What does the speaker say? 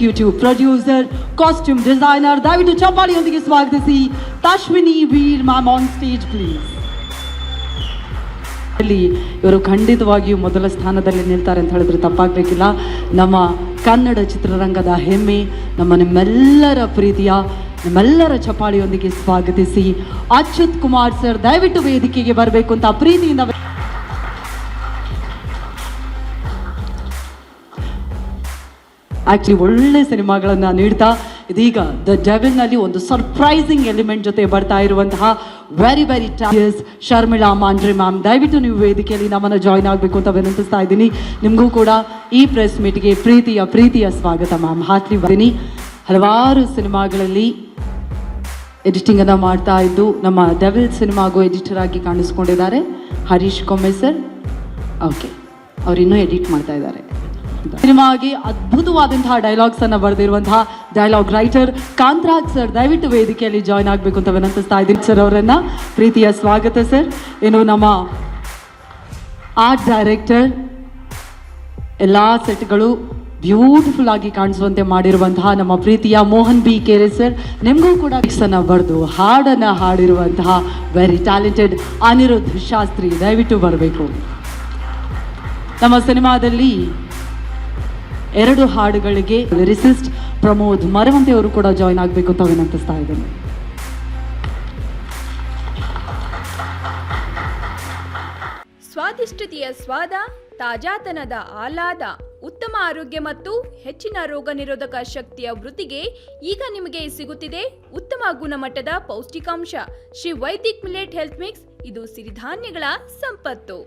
Executive producer, costume designer, ದಯವಿಟ್ಟು ಚಪ್ಪಾಳಿಯೊಂದಿಗೆ ಸ್ವಾಗತಿಸಿ ತಶ್ವಿನಿ ವೀರ್ ma'am on stage please. ಇವರು ಖಂಡಿತವಾಗಿಯೂ ಮೊದಲ ಸ್ಥಾನದಲ್ಲಿ ನಿಲ್ತಾರೆ ಅಂತ ಹೇಳಿದ್ರೆ ತಪ್ಪಾಗಬೇಕಿಲ್ಲ. ನಮ್ಮ ಕನ್ನಡ ಚಿತ್ರರಂಗದ ಹೆಮ್ಮೆ, ನಿಮ್ಮೆಲ್ಲರ ಪ್ರೀತಿಯ ನಮ್ಮೆಲ್ಲರ ಚಪ್ಪಾಳಿಯೊಂದಿಗೆ ಸ್ವಾಗತಿಸಿ ಅಚ್ಯುತ್ ಕುಮಾರ್ ಸರ್ ದಯವಿಟ್ಟು ವೇದಿಕೆಗೆ ಬರಬೇಕು ಅಂತ ಪ್ರೀತಿಯಿಂದ. ಆಕ್ಚುಲಿ ಒಳ್ಳೆ ಸಿನಿಮಾಗಳನ್ನು ನೀಡ್ತಾ ಇದೀಗ ದ ಡೆವಿಲ್ನಲ್ಲಿ ಒಂದು ಸರ್ಪ್ರೈಸಿಂಗ್ ಎಲಿಮೆಂಟ್ ಜೊತೆ ಬರ್ತಾ ಇರುವಂತಹ very talented Sharmila Mandre ma'am, ದಯವಿಟ್ಟು ನೀವು ವೇದಿಕೆಯಲ್ಲಿ ನಮ್ಮನ್ನು ಜಾಯ್ನ್ ಆಗಬೇಕು ಅಂತ ವಿನಂತಿಸ್ತಾ ಇದ್ದೀನಿ. ನಿಮಗೂ ಕೂಡ ಈ ಪ್ರೆಸ್ ಮೀಟ್ಗೆ ಪ್ರೀತಿಯ ಸ್ವಾಗತ ಮ್ಯಾಮ್. ಹಾರ್ಟ್ಲಿ ಬರ್ತೀನಿ. ಹಲವಾರು ಸಿನಿಮಾಗಳಲ್ಲಿ ಎಡಿಟಿಂಗನ್ನು ಮಾಡ್ತಾ ಇದ್ದು ನಮ್ಮ ಡೆವಿಲ್ ಸಿನಿಮಾಗೂ ಎಡಿಟರ್ ಆಗಿ ಕಾಣಿಸ್ಕೊಂಡಿದ್ದಾರೆ ಹರೀಶ್ ಕೊಮ್ಮೆ ಸರ್. ಓಕೆ, ಅವರಿನ್ನೂ ಎಡಿಟ್ ಮಾಡ್ತಾ ಇದ್ದಾರೆ. ಸಿನಿಮಾಗೆ ಅದ್ಭುತವಾದಂತಹ ಡೈಲಾಗ್ಸ್ ಅನ್ನು ಬರೆದಿರುವಂತಹ ಡೈಲಾಗ್ ರೈಟರ್ ಕಾಂತರಾಜ್ ಸರ್ ದಯವಿಟ್ಟು ವೇದಿಕೆಯಲ್ಲಿ ಜಾಯ್ನ್ ಆಗಬೇಕು ಅಂತ ವಿನಂತಿಸ್ತಾ ಇದ್ದೀನಿ ಸರ್ ಅವರನ್ನ. ಪ್ರೀತಿಯ ಸ್ವಾಗತ ಸರ್. ಇನ್ನು ನಮ್ಮ ಆರ್ಟ್ ಡೈರೆಕ್ಟರ್ ಎಲ್ಲ ಸೆಟ್ಗಳು ಬ್ಯೂಟಿಫುಲ್ ಆಗಿ ಕಾಣಿಸುವಂತೆ ಮಾಡಿರುವಂತಹ ನಮ್ಮ ಪ್ರೀತಿಯ ಮೋಹನ್ ಬಿ ಕೆರೆ ಸರ್, ನಿಮಗೂ ಕೂಡ ಅನ್ನು ಬರೆದು ಹಾಡನ್ನು ಹಾಡಿರುವಂತಹ ವೆರಿ ಟ್ಯಾಲೆಂಟೆಡ್ ಅನಿರುದ್ಧ್ ಶಾಸ್ತ್ರಿ ದಯವಿಟ್ಟು ಬರಬೇಕು. ನಮ್ಮ ಸಿನಿಮಾದಲ್ಲಿ 2 ಹಾಡುಗಳಿಗೆ ಲಿರಿಸಿಸ್ಟ್ ಪ್ರಮೋದ್ ಮರವಂತೆ ಅವರು ಕೂಡ ಜಾಯ್ನ್ ಆಗಬೇಕು ಅಂತ ವಿನಂತಿಸ್ತಾ ಇದ್ದೇನೆ. ಸ್ವಾದಿಷ್ಟತೆಯ ಸ್ವಾದ, ತಾಜಾತನದ ಆಹ್ಲಾದ, ಉತ್ತಮ ಆರೋಗ್ಯ ಮತ್ತು ಹೆಚ್ಚಿನ ರೋಗ ನಿರೋಧಕ ಶಕ್ತಿಯ ವೃದ್ಧಿಗೆ ಈಗ ನಿಮಗೆ ಸಿಗುತ್ತಿದೆ ಉತ್ತಮ ಗುಣಮಟ್ಟದ ಪೌಷ್ಟಿಕಾಂಶ Shri Vaidik millet health mix. ಇದು ಸಿರಿಧಾನ್ಯಗಳ ಸಂಪತ್ತು.